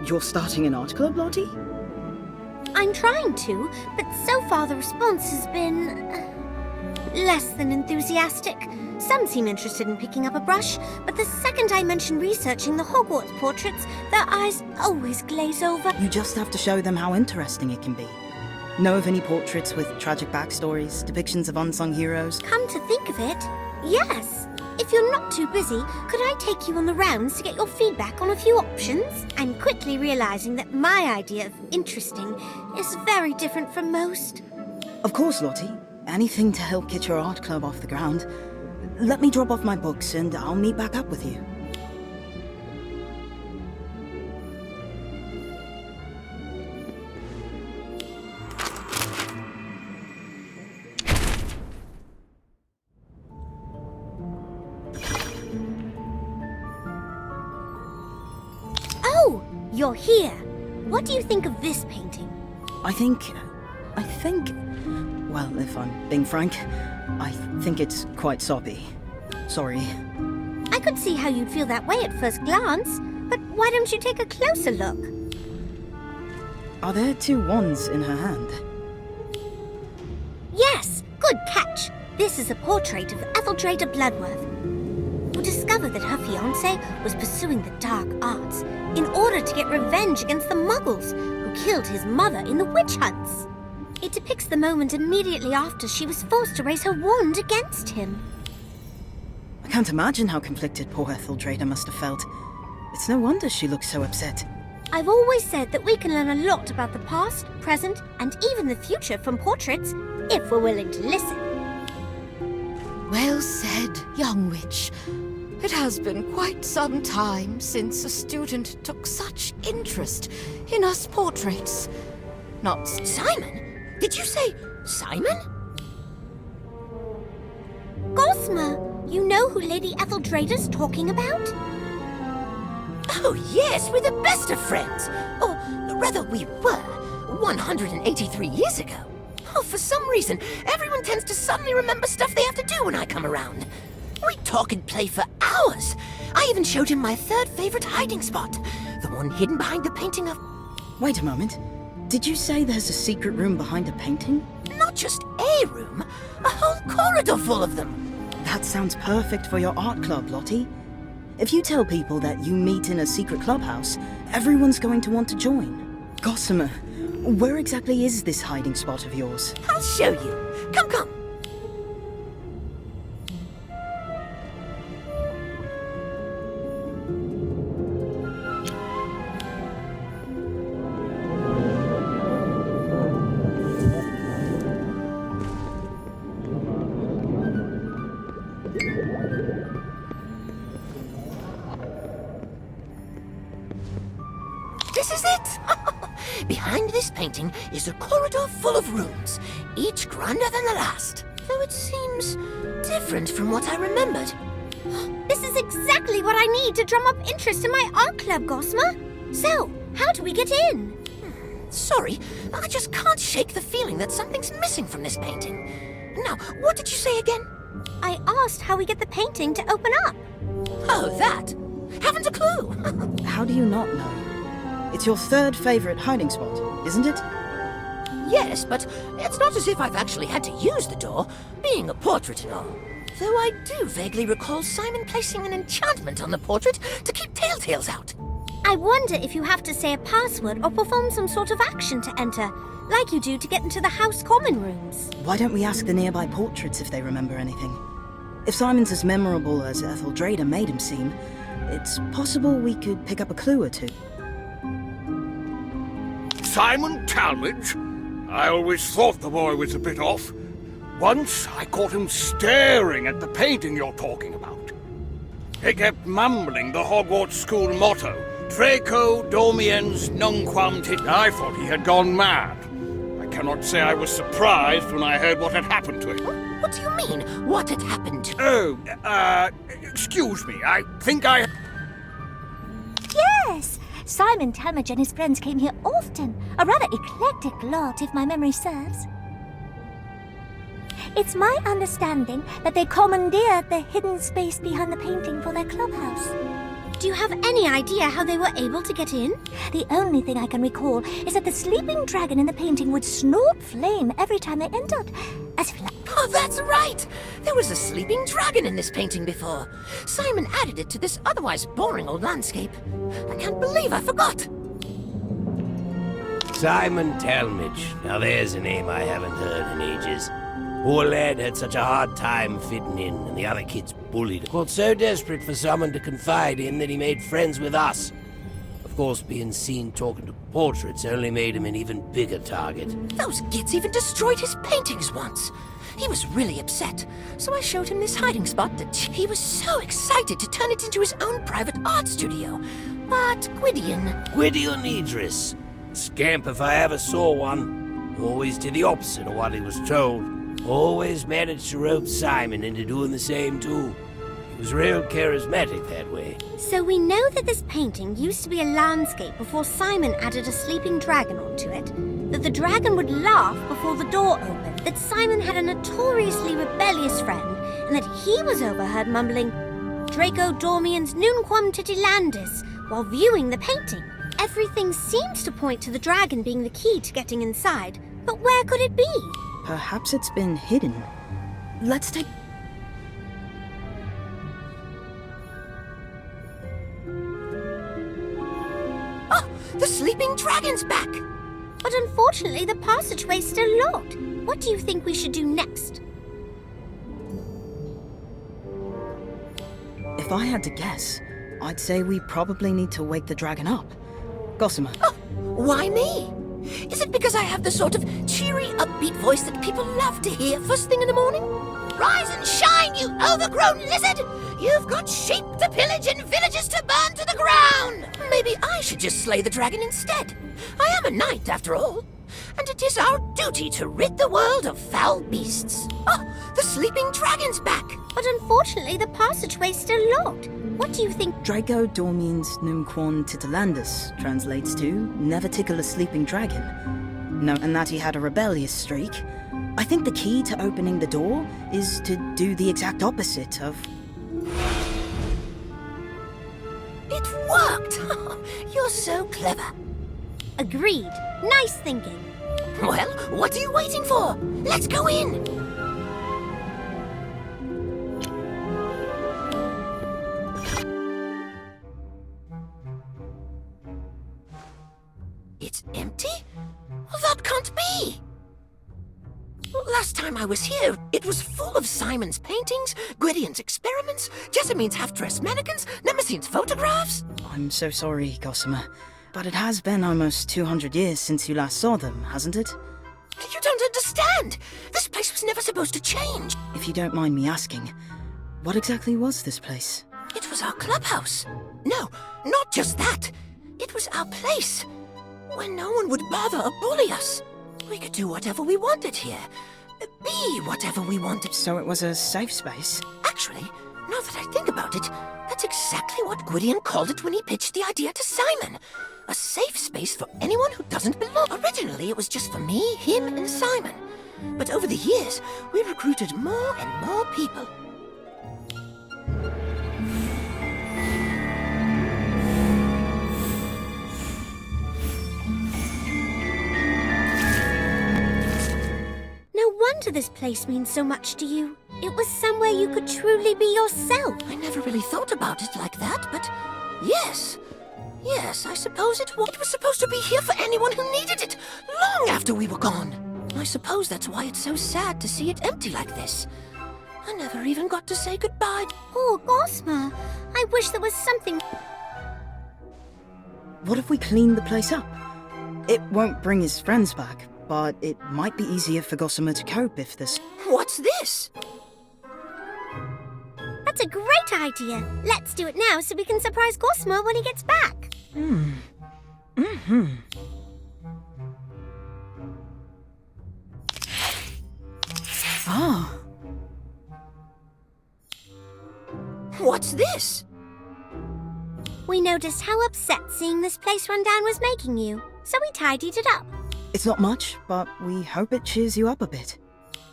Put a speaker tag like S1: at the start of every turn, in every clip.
S1: You're starting an art club, Lottie?
S2: I'm trying to, but so far the response has been less than enthusiastic. Some seem interested in picking up a brush, but the second I mention researching the Hogwarts portraits, their eyes always glaze over.
S1: You just have to show them how interesting it can be. Know of any portraits with tragic backstories, depictions of unsung heroes?
S2: Come to think of it, yes. If you're not too busy, could I take you on the rounds to get your feedback on a few options? I'm quickly realizing that my idea of interesting is very different from most.
S1: Of course, Lottie. Anything to help get your art club off the ground. Let me drop off my books and I'll meet back up with you.
S2: Oh, you're here. What do you think of this painting?
S1: I think... Well, if I'm being frank, I think it's quite soppy. Sorry.
S2: I could see how you'd feel that way at first glance, but why don't you take a closer look?
S1: Are there two wands in her hand?
S2: Yes, good catch. This is a portrait of Etheldreda Bloodworth, who discovered that her fiancé was pursuing the dark arts in order to get revenge against the Muggles who killed his mother in the witch hunts. It depicts the moment immediately after she was forced to raise her wand against him.
S1: I can't imagine how conflicted poor Etheldreda must have felt. It's no wonder she looks so upset.
S2: I've always said that we can learn a lot about the past, present, and even the future from portraits, if we're willing to listen.
S3: Well said, young witch. It has been quite some time since a student took such interest in us portraits. Not
S4: Simon? Did you say Simon?
S2: Gosma, you know who Lady Etheldreda's talking about?
S4: Oh yes, we're the best of friends. Or rather, we were 183 years ago. Oh, for some reason, everyone tends to suddenly remember stuff they have to do when I come around. We talk and play for hours. I even showed him my third favorite hiding spot, the one hidden behind the painting of...
S1: Wait a moment. Did you say there's a secret room behind a painting?
S4: Not just a room, a whole corridor full of them.
S1: That sounds perfect for your art club, Lottie. If you tell people that you meet in a secret clubhouse, everyone's going to want to join. Gossamer, where exactly is this hiding spot of yours?
S4: I'll show you. Come, come. This is it! Behind this painting is a corridor full of rooms, each grander than the last. Though it seems different from what I remembered.
S2: This is exactly what I need to drum up interest in my art club, Gosma. So, how do we get in?
S4: Sorry, I just can't shake the feeling that something's missing from this painting. Now, what did you say again?
S2: I asked how we get the painting to open up.
S4: Oh, that? Haven't a clue.
S1: How do you not know? It's your third favorite hiding spot, isn't it?
S4: Yes, but it's not as if I've actually had to use the door, being a portrait and all. Though I do vaguely recall Simon placing an enchantment on the portrait to keep telltales out.
S2: I wonder if you have to say a password or perform some sort of action to enter, like you do to get into the house common rooms.
S1: Why don't we ask the nearby portraits if they remember anything? If Simon's as memorable as Etheldreda made him seem, it's possible we could pick up a clue or two.
S5: Simon Talmadge? I always thought the boy was a bit off. Once I caught him staring at the painting you're talking about. He kept mumbling the Hogwarts school motto, Draco Domiens Nunquam Tit. I thought he had gone mad. I cannot say I was surprised when I heard what had happened to him.
S4: What do you mean, what had happened to...
S5: Oh, excuse me, I think I...
S6: Yes! Simon Talmadge and his friends came here often. A rather eclectic lot, if my memory serves. It's my understanding that they commandeered the hidden space behind the painting for their clubhouse.
S2: Do you have any idea how they were able to get in?
S6: The only thing I can recall is that the sleeping dragon in the painting would snort flame every time they entered. As if like...
S4: Oh, that's right! There was a sleeping dragon in this painting before. Simon added it to this otherwise boring old landscape. I can't believe I forgot.
S7: Simon Talmadge. Now there's a name I haven't heard in ages. Poor lad had such a hard time fitting in, and the other kids bullied him. Got so desperate for someone to confide in that he made friends with us. Of course, being seen talking to portraits only made him an even bigger target.
S4: Those kids even destroyed his paintings once. He was really upset, so I showed him this hiding spot that he was so excited to turn it into his own private art studio. But
S7: Gwydion Idris. Scamp if I ever saw one. Always did the opposite of what he was told. Always managed to rope Simon into doing the same too. He was real charismatic that way.
S2: So we know that this painting used to be a landscape before Simon added a sleeping dragon onto it. That the dragon would laugh before the door opened. That Simon had a notoriously rebellious friend. And that he was overheard mumbling, Draco Dormiens nunquam titilandis, while viewing the painting. Everything seems to point to the dragon being the key to getting inside. But where could it be?
S1: Perhaps it's been hidden. Let's take...
S4: Oh, the sleeping dragon's back!
S2: But unfortunately, the passageway's still locked. What do you think we should do next?
S1: If I had to guess, I'd say we probably need to wake the dragon up. Gossamer.
S4: Oh, why me? Is it because I have the sort of cheery, upbeat voice that people love to hear first thing in the morning? Rise and shine, you overgrown lizard! You've got sheep to pillage and villages to burn to the ground! Maybe I should just slay the dragon instead. I am a knight, after all. And it is our duty to rid the world of foul beasts. Oh, the sleeping dragon's back!
S2: But unfortunately, the passageway's still locked. What do you think?
S1: Draco Dormiens nunquam titilandus translates to never tickle a sleeping dragon. No, and that he had a rebellious streak. I think the key to opening the door is to do the exact opposite of...
S4: It worked! You're so clever.
S2: Agreed. Nice thinking.
S4: Well, what are you waiting for? Let's go in! It's empty? Well, that can't be! Last time I was here, it was full of Simon's paintings, Gwydion's experiments, Jessamine's half-dressed mannequins, Nemesine's photographs.
S1: I'm so sorry, Gossamer, but it has been almost 200 years since you last saw them, hasn't it?
S4: You don't understand! This place was never supposed to change.
S1: If you don't mind me asking, what exactly was this place?
S4: It was our clubhouse. No, not just that. It was our place, where no one would bother or bully us. We could do whatever we wanted here. Be whatever we wanted.
S1: So it was a safe space?
S4: Actually, now that I think about it, that's exactly what Gwydion called it when he pitched the idea to Simon. A safe space for anyone who doesn't belong. Originally, it was just for me, him, and Simon. But over the years, we recruited more and more people.
S2: No wonder this place means so much to you. It was somewhere you could truly be yourself.
S4: I never really thought about it like that, but yes. Yes, I suppose it was supposed to be here for anyone who needed it, long after we were gone. I suppose that's why it's so sad to see it empty like this. I never even got to say goodbye.
S2: Oh, Gossamer, I wish there was something...
S1: What if we clean the place up? It won't bring his friends back, but it might be easier for Gossamer to cope if this...
S4: What's this?
S2: That's a great idea. Let's do it now so we can surprise Gossamer when he gets back.
S1: Ah,
S4: What's this?
S2: We noticed how upset seeing this place run down was making you, so we tidied it up.
S1: it's not much, but we hope it cheers you up a bit.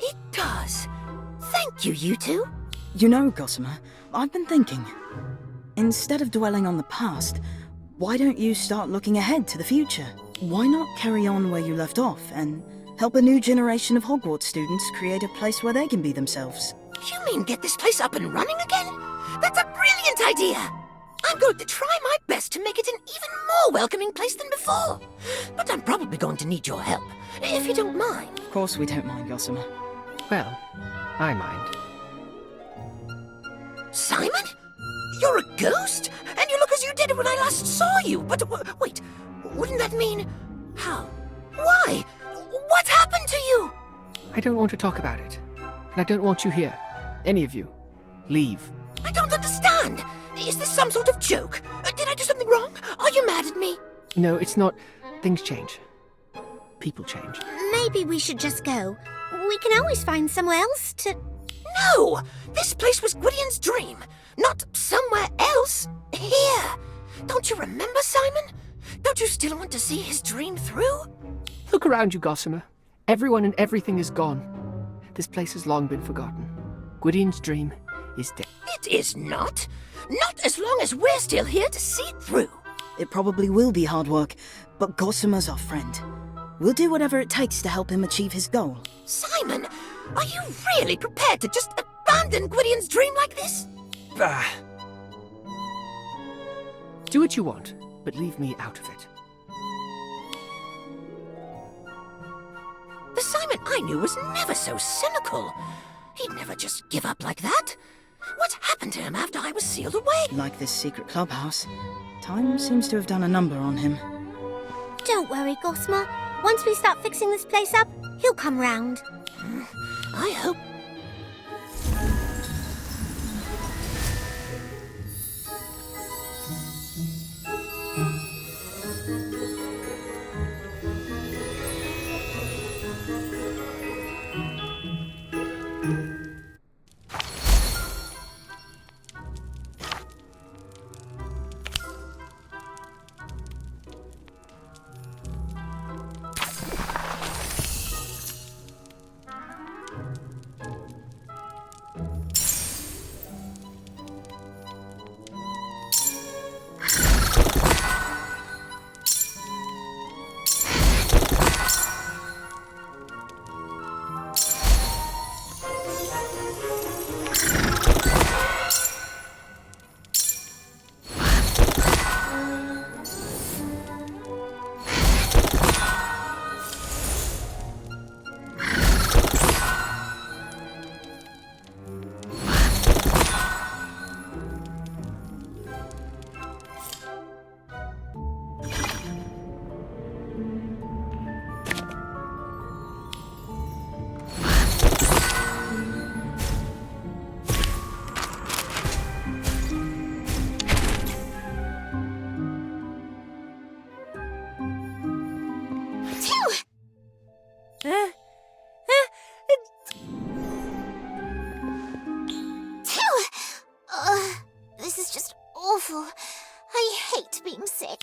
S4: It does. Thank you, you two.
S1: You know, Gossamer, I've been thinking. Instead of dwelling on the past, why don't you start looking ahead to the future? Why not carry on where you left off and help a new generation of Hogwarts students create a place where they can be themselves?
S4: You mean get this place up and running again? That's a brilliant idea! I'm going to try my best to make it an even more welcoming place than before. But I'm probably going to need your help, if you don't mind.
S1: Of course we don't mind, Gossamer.
S8: Well, I mind.
S4: Simon? You're a ghost? And you look as you did when I last saw you. But wait, wouldn't that mean... How? Why? What happened to you?
S8: I don't want to talk about it. And I don't want you here. Any of you. Leave.
S4: I don't understand. Is this some sort of joke? Did I do something wrong? Are you mad at me?
S8: No, it's not. Things change. People change.
S2: Maybe we should just go. We can always find somewhere else to...
S4: No! This place was Gwydion's dream. Not somewhere else. Here. Don't you remember, Simon? Don't you still want to see his dream through?
S8: Look around you, Gossamer. Everyone and everything is gone. This place has long been forgotten. Gwydion's dream is dead.
S4: It is not. Not as long as we're still here to see it through.
S1: It probably will be hard work, but Gossamer's our friend. We'll do whatever it takes to help him achieve his goal.
S4: Simon, are you really prepared to just abandon Gwydion's dream like this?
S8: Do what you want, but leave me out of it.
S4: The Simon I knew was never so cynical. He'd never just give up like that. What happened to him after I was sealed away?
S1: Like this secret clubhouse, time seems to have done a number on him.
S2: Don't worry, Gossamer. Once we start fixing this place up, he'll come round.
S4: I hope...
S6: This is just awful. I hate being sick.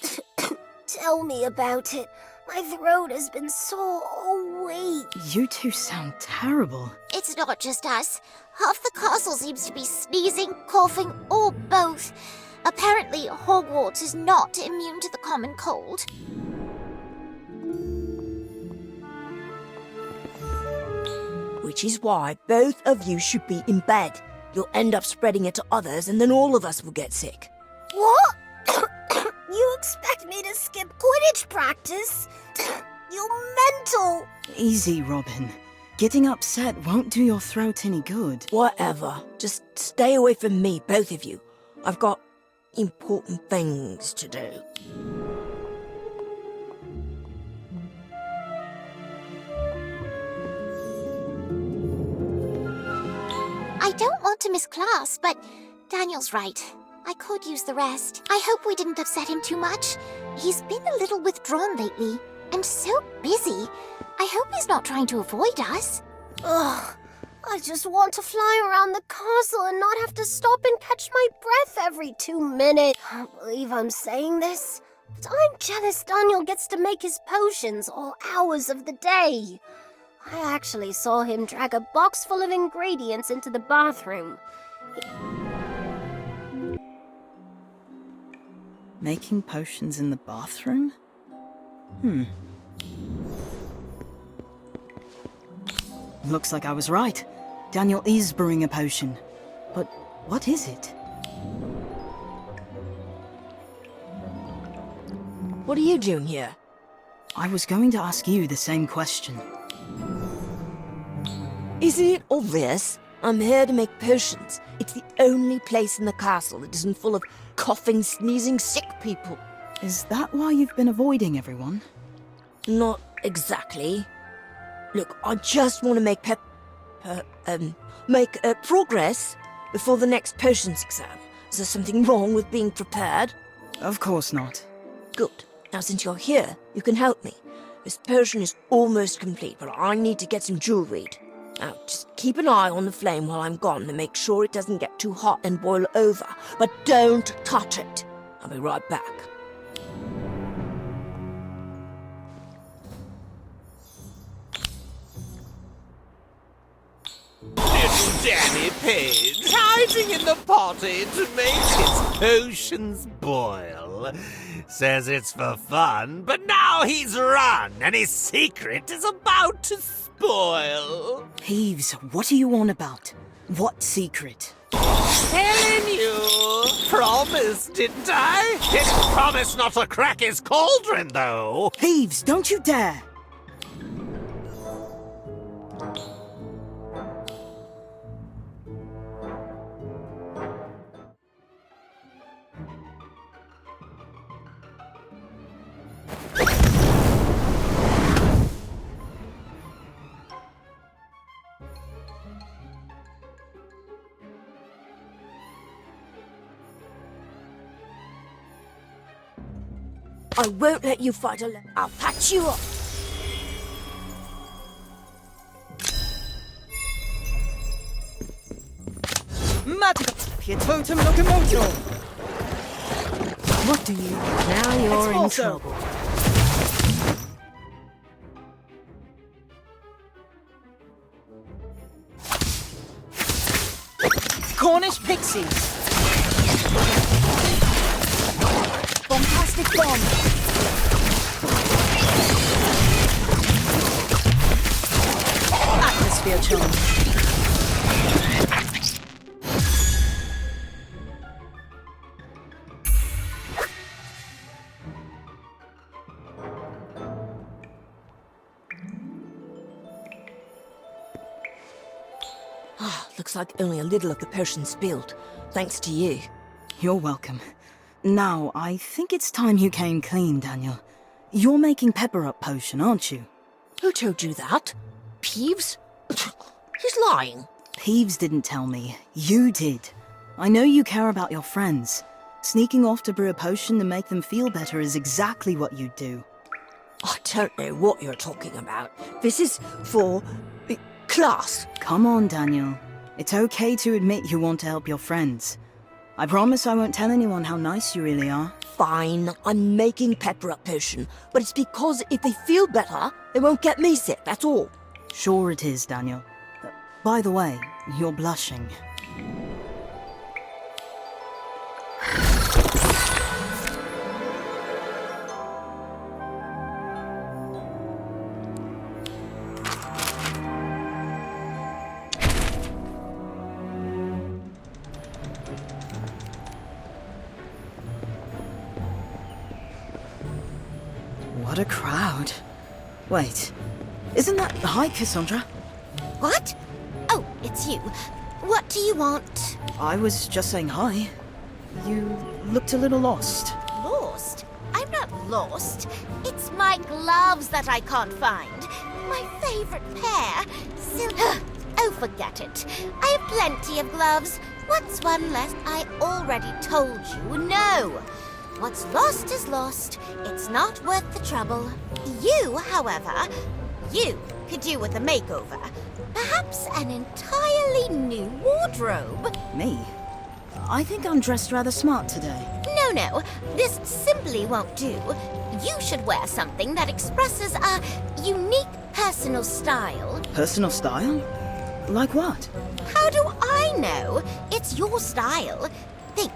S6: Tell me about it. My throat has been sore all week.
S1: You two sound terrible.
S6: It's not just us. Half the castle seems to be sneezing, coughing, or both. Apparently, Hogwarts is not immune to the common cold.
S9: Which is why both of you should be in bed. You'll end up spreading it to others, and then all of us will get sick.
S6: What? You expect me to skip Quidditch practice? You're mental!
S1: Easy, Robin. Getting upset won't do your throat any good.
S9: Whatever. Just stay away from me, both of you. I've got important things to do.
S6: I don't want to miss class, but Daniel's right. I could use the rest. I hope we didn't upset him too much. He's been a little withdrawn lately, and so busy. I hope he's not trying to avoid us. Ugh, I just want to fly around the castle and not have to stop and catch my breath every 2 minutes. I can't believe I'm saying this, but I'm jealous Daniel gets to make his potions all hours of the day. I actually saw him drag a box full of ingredients into the bathroom.
S1: Making potions in the bathroom? Looks like I was right. Daniel is brewing a potion. But what is it?
S9: What are you doing here?
S1: I was going to ask you the same question.
S9: Isn't it obvious? I'm here to make potions. It's the only place in the castle that isn't full of coughing, sneezing, sick people.
S1: Is that why you've been avoiding everyone?
S9: Not exactly. Look, I just want to make progress before the next potions exam. Is there something wrong with being prepared?
S1: Of course not.
S9: Good. Now, since you're here, you can help me. This potion is almost complete, but I need to get some jewelry. Now, just keep an eye on the flame while I'm gone to make sure it doesn't get too hot and boil over. But don't touch it. I'll be right back.
S7: Little Danny Page hiding in the potty to make his potions boil. Says it's for fun, but now he's run and his secret is about to spoil.
S1: Peeves, what are you on about? What secret?
S7: Telling you. Promised, didn't I? Didn't promise not to crack his cauldron, though.
S1: Peeves, don't you dare!
S9: I won't let you fight alone. I'll patch you up.
S1: Magica Pietotum Locomoto! What do you...
S3: Now you're in
S1: also-
S3: trouble.
S1: Cornish Pixies! Bombastic Bomb! Atmosphere Charm!
S9: Looks like only a little of the potion spilled. Thanks to you.
S1: You're welcome. Now, I think it's time you came clean, Daniel. You're making pepper-up potion, aren't you?
S9: Who told you that? Peeves? He's lying.
S1: Peeves didn't tell me. You did. I know you care about your friends. Sneaking off to brew a potion to make them feel better is exactly what you do.
S9: I don't know what you're talking about. This is for class.
S1: Come on, Daniel. It's okay to admit you want to help your friends. I promise I won't tell anyone how nice you really are.
S9: Fine, I'm making pepper-up potion, but it's because if they feel better, they won't get me sick, that's all.
S1: Sure it is, Daniel. By the way, you're blushing. What a crowd. Wait, isn't that... Hi, Cassandra.
S2: What? Oh, it's you. What do you want?
S1: I was just saying hi. You looked a little lost.
S2: Lost? I'm not lost. It's my gloves that I can't find. My favorite pair. Oh, forget it. I have plenty of gloves. What's one less? I already told you no. What's lost is lost. It's not worth the trouble. You, however, you could do with a makeover. Perhaps an entirely new wardrobe.
S1: Me? I think I'm dressed rather smart today.
S2: No, this simply won't do. You should wear something that expresses a unique personal style.
S1: Personal style? Like what?
S2: How do I know? It's your style. Think,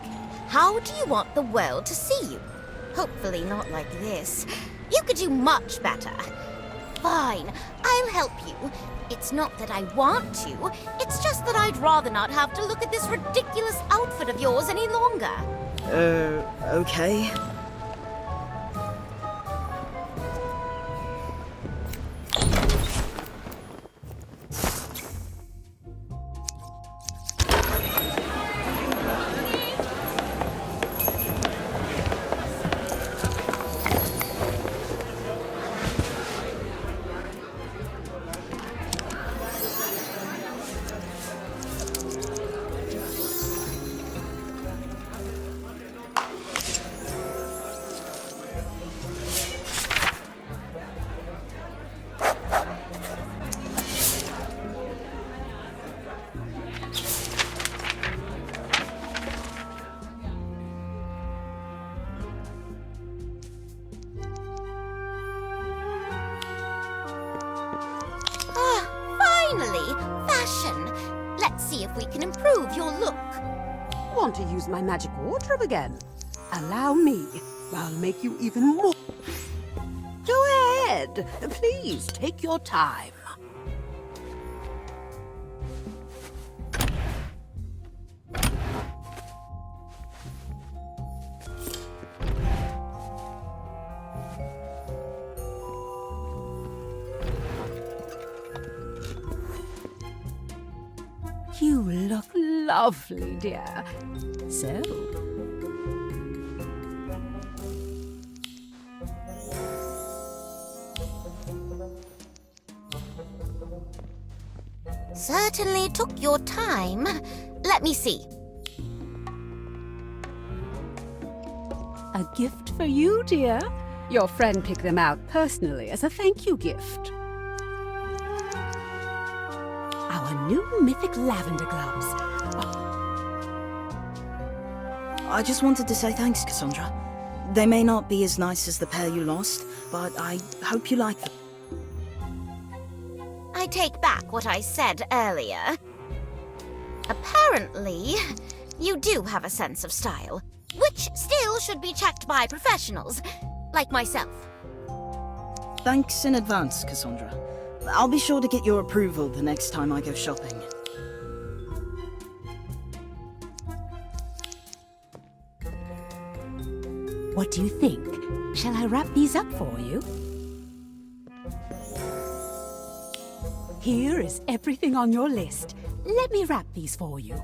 S2: how do you want the world to see you? Hopefully not like this. You could do much better. Fine, I'll help you. It's not that I want to, it's just that I'd rather not have to look at this ridiculous outfit of yours any longer.
S1: Okay.
S2: Finally, fashion. Let's see if we can improve your look.
S10: Want to use my magic wardrobe again? Allow me. I'll make you even more. Go ahead. Please, take your time. You look lovely, dear. So,
S2: Certainly took your time. Let me see.
S10: a gift for you, dear. Your friend picked them out personally as a thank you gift. Our new mythic lavender gloves.
S1: I just wanted to say thanks, Cassandra. They may not be as nice as the pair you lost, but I hope you like them.
S2: I take back what I said earlier. Apparently, you do have a sense of style, which still should be checked by professionals, like myself.
S1: Thanks in advance, Cassandra. I'll be sure to get your approval the next time I go shopping.
S10: What do you think? Shall I wrap these up for you? Here is everything on your list. Let me wrap these for you.